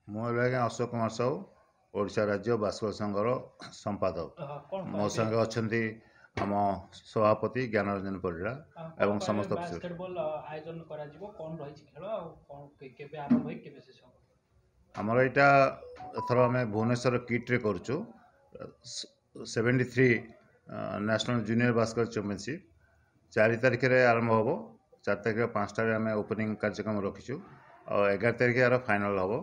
ମୁଁ ଏବେ ଆଜ୍ଞା ଅଶୋକ କୁମାର ସାହୁ, ଓଡ଼ିଶା ରାଜ୍ୟ ବାସ୍କେଟବଲ ସଂଘର ସମ୍ପାଦକ। କଣ ମୋ କହିବେ ସାଙ୍ଗେ ଅଛନ୍ତି ଆମ ସଭାପତି ଜ୍ଞାନରଞ୍ଜନ ପରିଡ଼ା କଣ ଏବଂ କହିବେ ସମସ୍ତ ଅଫିସର। ବାସ୍କେଟବଲ ଆୟୋଜନ କରାଯିବ, କଣ ରହିଛି ଖେଳ ଆଉ କଣ କେବେ ଆରମ୍ଭ ହୋଇ କେବେ ଶେଷ ହେବ? ଆମର ଏଇଟା ଏଥର ଆମେ ଭୁବନେଶ୍ୱର କିଟ୍ରେ କରୁଛୁ 73 ନ୍ୟାସନାଲ୍ ଜୁନିୟର ବାସ୍କେଟବଲ ଚାମ୍ପିଅନସିପ୍ 4 ତାରିଖରେ ଆରମ୍ଭ ହେବ। 4 ତାରିଖ 5ଟାରେ ଆମେ ଓପନିଂ କାର୍ଯ୍ୟକ୍ରମ ରଖିଛୁ ଆଉ 11 ତାରିଖ ଏହାର ଫାଇନାଲ୍ ହେବ।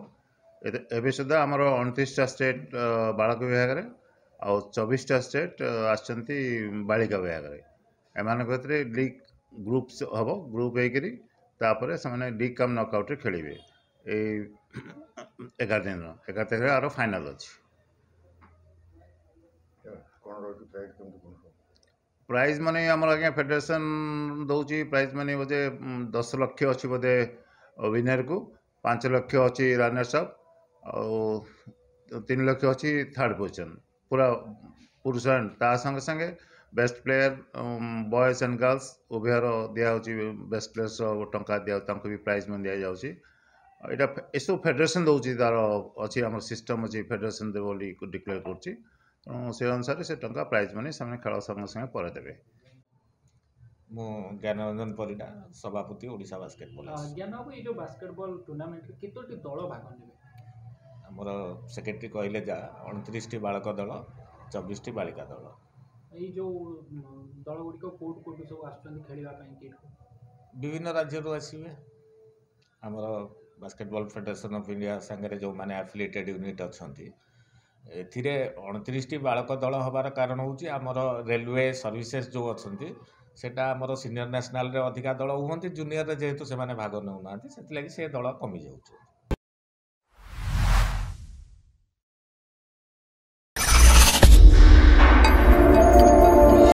ଏବେ ସୁଦ୍ଧା ଆମର 29ଟା ଷ୍ଟେଟ୍ ବାଳକ ବିଭାଗରେ ଆଉ 24ଟା ଷ୍ଟେଟ୍ ଆସିଛନ୍ତି ବାଳିକା ବିଭାଗରେ। ଏମାନଙ୍କ ଭିତରେ ଲିଗ୍ ଗ୍ରୁପ୍ସ ହେବ, ଗ୍ରୁପ୍ ହେଇକରି ତାପରେ ସେମାନେ ଲିଗ୍ କମ୍ ନକ୍ଆଉଟ୍ରେ ଖେଳିବେ। ଏଇ 11 ଦିନର 11 ତାରିଖରେ ଆର ଫାଇନାଲ୍ ଅଛି। ପ୍ରାଇଜ୍ ମନି ଆମର ଆଜ୍ଞା ଫେଡେରେସନ୍ ଦେଉଛି। ପ୍ରାଇଜ୍ ମନି ବୋଧେ 10 ଲକ୍ଷ ଅଛି ବୋଧେ ୱିନର୍କୁ, 5 ଲକ୍ଷ ଅଛି ରନର୍ସ ଅପ୍ ଆଉ 3 ଲକ୍ଷ ଅଛି ଥାର୍ଡ଼ ପୋଜିସନ୍ ପୁରା ପୁରୁଷ। ତା ସାଙ୍ଗେ ସାଙ୍ଗେ best player boys and girls ଉଭୟର ଦିଆହେଉଛି। ବେଷ୍ଟ ପ୍ଲେୟର୍ସର ଟଙ୍କା ଦିଆଯାଉଛି, ତାଙ୍କୁ ବି ପ୍ରାଇଜ୍ ମନି ଦିଆଯାଉଛି। ଏଇଟା ଏସବୁ ଫେଡେରେସନ୍ ଦେଉଛି, ତା'ର ଅଛି ଆମର ସିଷ୍ଟମ୍ ଅଛି, ଫେଡେରେସନ୍ ଦେବ ବୋଲି ଡିକ୍ଲେୟାର କରୁଛି। ତେଣୁ ସେ ଅନୁସାରେ ସେ ଟଙ୍କା ପ୍ରାଇଜ୍ ମନି ସେମାନେ ଖେଳ ସଙ୍ଗେ ସଙ୍ଗେ ପରେ ଦେବେ। ମୁଁ ଜ୍ଞାନରଞ୍ଜନ ପରିଡ଼ା, ସଭାପତି ଓଡ଼ିଶା ବାସ୍କେଟବଲ। ଜ୍ଞାନ ବାବୁ, ଏଇ ଯେଉଁ ବାସ୍କେଟବଲ ଟୁର୍ଣ୍ଣାମେଣ୍ଟରେ କେତୋଟି ଦଳ ଭାଗ ନେବେ? ଆମର ସେକ୍ରେଟାରୀ କହିଲେ ଯା 29ଟି ବାଳକ ଦଳ, 24ଟି ବାଳିକା ଦଳ। ଏଇ ଯେଉଁ ଦଳ ଗୁଡ଼ିକ କୋଉଠୁ କୋଉଠୁ ସବୁ ଆସୁଛନ୍ତି ଖେଳିବା ପାଇଁ କିଟ୍କୁ? ବିଭିନ୍ନ ରାଜ୍ୟରୁ ଆସିବେ। ଆମର ବାସ୍କେଟବଲ ଫେଡେରେସନ୍ ଅଫ୍ ଇଣ୍ଡିଆ ସାଙ୍ଗରେ ଯେଉଁମାନେ ଆଫିଲିଏଟେଡ୍ ୟୁନିଟ୍ ଅଛନ୍ତି, ଏଥିରେ 29ଟି ବାଳକ ଦଳ ହେବାର କାରଣ ହେଉଛି ଆମର ରେଲୱେ ସର୍ଭିସେସ୍ ଯେଉଁ ଅଛନ୍ତି ସେଇଟା ଆମର ସିନିୟର ନ୍ୟାସନାଲରେ ଅଧିକା ଦଳ ହୁଅନ୍ତି, ଜୁନିୟରରେ ଯେହେତୁ ସେମାନେ ଭାଗ ନେଉନାହାନ୍ତି ସେଥିଲାଗି ସେ ଦଳ କମିଯାଉଛି।